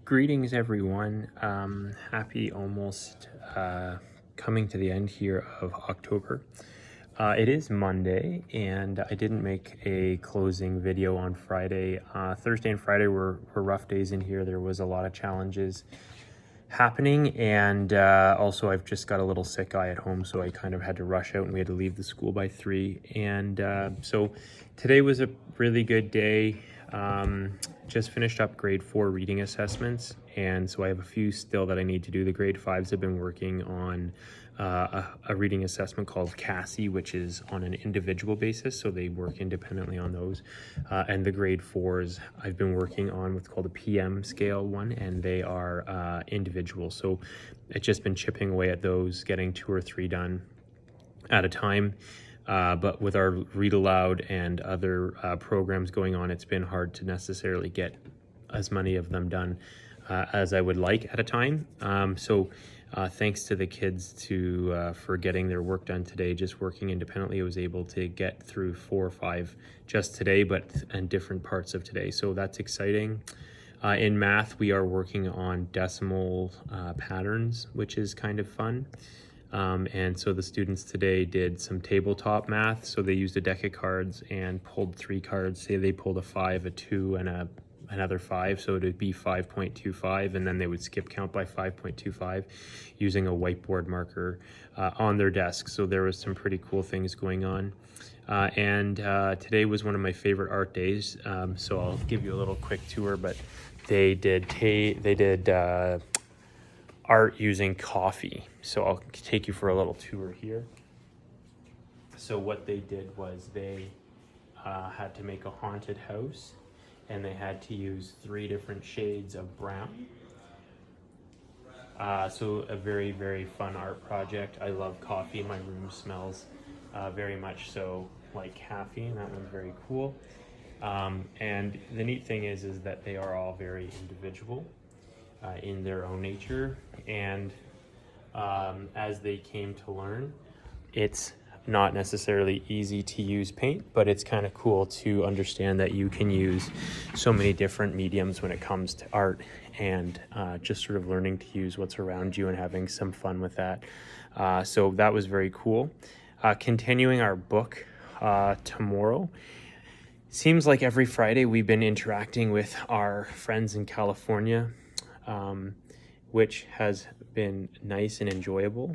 Greetings, everyone. Happy almost coming to the end here of October. It is Monday, and I didn't make a closing video on Friday. Thursday and Friday were rough days in here. There was a lot of challenges happening, and also I've just got a little sick guy at home, so I kind of had to rush out, and we had to leave the school by 3. And so today was a really good day. Just finished up grade 4 reading assessments, and so I have a few still that I need to do. The grade 5s have been working on a reading assessment called CASI, which is on an individual basis, so they work independently on those. And the grade 4s I've been working on what's called a PM scale one, and they are individual. So it's just been chipping away at those, getting 2 or 3 done at a time. But with our Read Aloud and other programs going on, it's been hard to necessarily get as many of them done as I would like at a time. So thanks to the kids for getting their work done today. Just working independently, I was able to get through 4 or 5 just today, but in different parts of today. So that's exciting. In math, we are working on decimal patterns, which is kind of fun. And so the students today did some tabletop math. So they used a deck of cards and pulled 3 cards. Say they pulled a 5, a 2, and another 5. So it would be 5.25, and then they would skip count by 5.25 using a whiteboard marker on their desk. So there was some pretty cool things going on. And today was one of my favorite art days. So I'll give you a little quick tour, but they did art using coffee. So I'll take you for a little tour here. So what they did was they had to make a haunted house, and they had to use 3 different shades of brown. So a very, very fun art project. I love coffee. My room smells very much so like caffeine. That one's very cool. And the neat thing is that they are all very individual in their own nature, and as they came to learn, it's not necessarily easy to use paint, but it's kind of cool to understand that you can use so many different mediums when it comes to art, and just sort of learning to use what's around you and having some fun with that. So that was very cool. Continuing our book tomorrow. Seems like every Friday we've been interacting with our friends in California, which has been nice and enjoyable.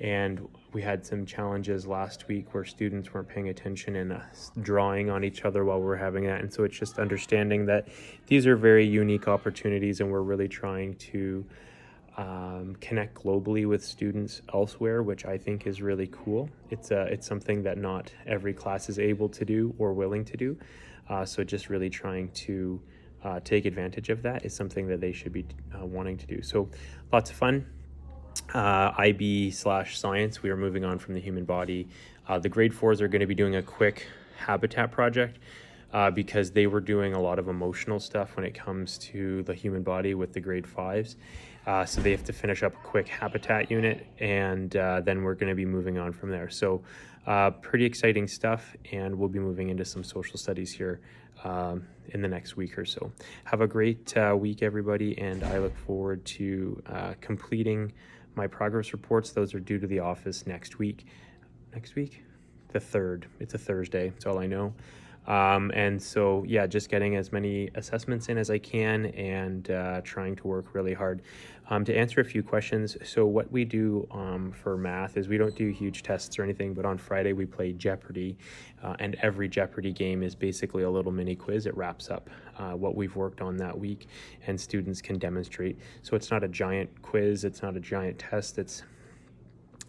And we had some challenges last week where students weren't paying attention and drawing on each other while we were having that. And so it's just understanding that these are very unique opportunities, and we're really trying to connect globally with students elsewhere, which I think is really cool. It's something that not every class is able to do or willing to do. So just really trying to take advantage of that is something that they should be wanting to do. So lots of fun. IB/science, we are moving on from the human body. The grade 4s are going to be doing a quick habitat project because they were doing a lot of emotional stuff when it comes to the human body with the grade 5s. So they have to finish up a quick habitat unit, and then we're going to be moving on from there. So pretty exciting stuff, and we'll be moving into some social studies here in the next week or so. Have a great week, everybody, and I look forward to completing my progress reports. Those are due to the office next week. Next week? The 3rd. It's a Thursday. That's all I know. And so, yeah, just getting as many assessments in as I can, and trying to work really hard. To answer a few questions, so what we do for math is we don't do huge tests or anything, but on Friday we play Jeopardy, and every Jeopardy game is basically a little mini quiz. It wraps up what we've worked on that week, and students can demonstrate. So it's not a giant quiz, it's not a giant test, it's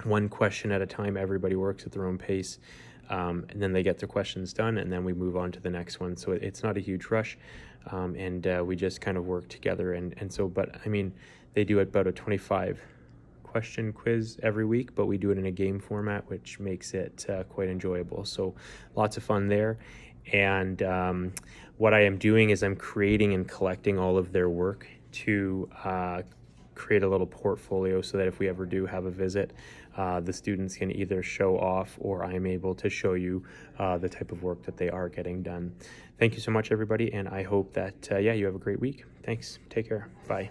one question at a time. Everybody works at their own pace. And then they get their questions done, and then we move on to the next one. So it's not a huge rush, and we just kind of work together. And so, but I mean, they do about a 25 question quiz every week, but we do it in a game format, which makes it quite enjoyable. So lots of fun there. And what I am doing is I'm creating and collecting all of their work to create a little portfolio, so that if we ever do have a visit, the students can either show off, or I'm able to show you the type of work that they are getting done. thank you so much, everybody, and I hope that, yeah, you have a great week. Thanks. Take care. Bye.